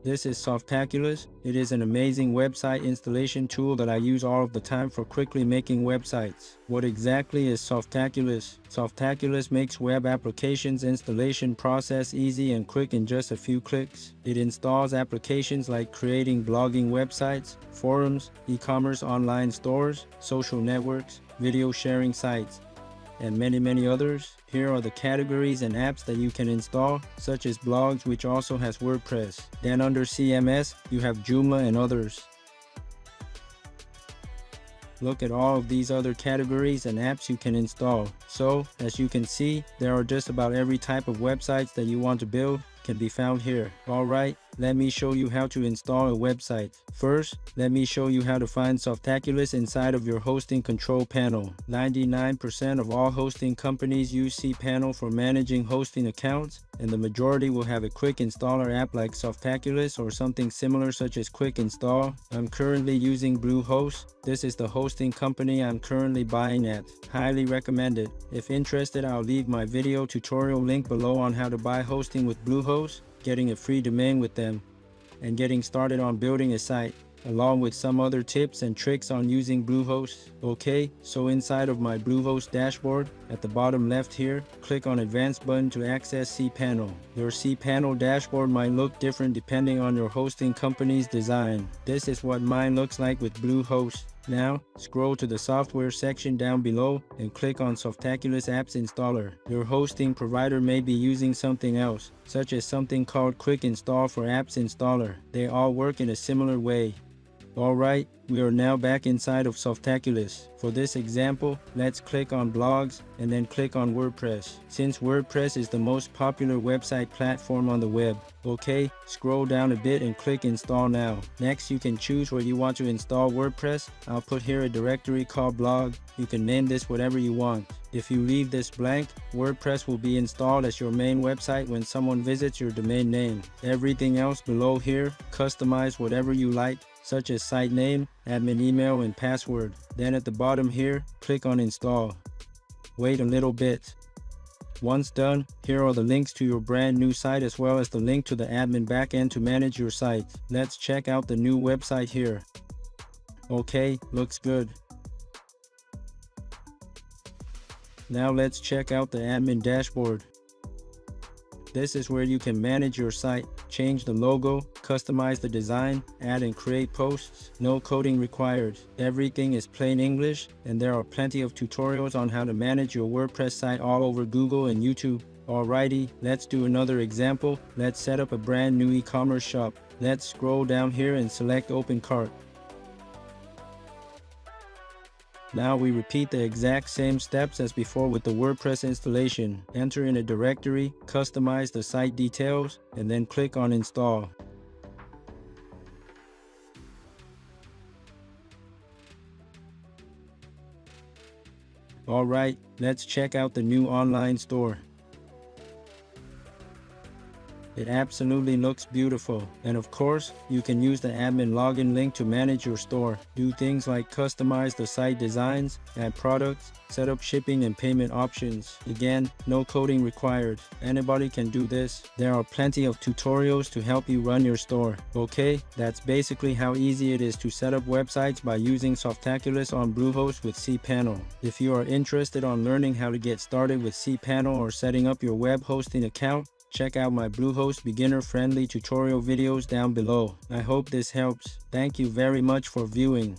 This is Softaculous. It is an amazing website installation tool that I use all of the time for quickly making websites. What exactly is Softaculous? Softaculous makes web applications installation process easy and quick in just a few clicks. It installs applications like creating blogging websites, forums, e-commerce online stores, social networks, video sharing sites, and many others. Here are the categories and apps that you can install, such as blogs, which also has WordPress. Then under CMS, you have Joomla and others. Look at all of these other categories and apps you can install. So, as you can see, there are just about every type of websites that you want to build can be found here. Alright, let me show you how to install a website. First, let me show you how to find Softaculous inside of your hosting control panel. 99% of all hosting companies use cPanel for managing hosting accounts, and the majority will have a quick installer app like Softaculous or something similar such as Quick Install. I'm currently using Bluehost. This is the hosting company I'm currently buying at. Highly recommended. If interested, I'll leave my video tutorial link below on how to buy hosting with Bluehost, getting a free domain with them, and getting started on building a site, along with some other tips and tricks on using Bluehost. Okay, so inside of my Bluehost dashboard, at the bottom left here, click on Advanced button to access cPanel. Your cPanel dashboard might look different depending on your hosting company's design. This is what mine looks like with Bluehost. Now, scroll to the software section down below and click on Softaculous Apps Installer. Your hosting provider may be using something else, such as something called Quick Install for Apps Installer. They all work in a similar way. Alright, we are now back inside of Softaculous. For this example, let's click on Blogs and then click on WordPress, since WordPress is the most popular website platform on the web. Okay, scroll down a bit and click Install Now. Next, you can choose where you want to install WordPress. I'll put here a directory called Blog. You can name this whatever you want. If you leave this blank, WordPress will be installed as your main website when someone visits your domain name. Everything else below here, customize whatever you like, such as site name, admin email, and password. Then at the bottom here, click on Install. Wait a little bit. Once done, here are the links to your brand new site as well as the link to the admin backend to manage your site. Let's check out the new website here. Okay, looks good. Now let's check out the admin dashboard. This is where you can manage your site, change the logo, customize the design, add and create posts. No coding required. Everything is plain English, and there are plenty of tutorials on how to manage your WordPress site all over Google and YouTube. Alrighty, let's do another example. Let's set up a brand new e-commerce shop. Let's scroll down here and select Open Cart. Now we repeat the exact same steps as before with the WordPress installation. Enter in a directory, customize the site details, and then click on Install. Alright, let's check out the new online store. It absolutely looks beautiful, and of course, you can use the admin login link to manage your store. Do things like customize the site designs, add products, set up shipping and payment options. Again, no coding required. Anybody can do this. There are plenty of tutorials to help you run your store. Okay, that's basically how easy it is to set up websites by using Softaculous on Bluehost with cPanel. If you are interested on learning how to get started with cPanel or setting up your web hosting account, check out my Bluehost beginner-friendly tutorial videos down below. I hope this helps. Thank you very much for viewing.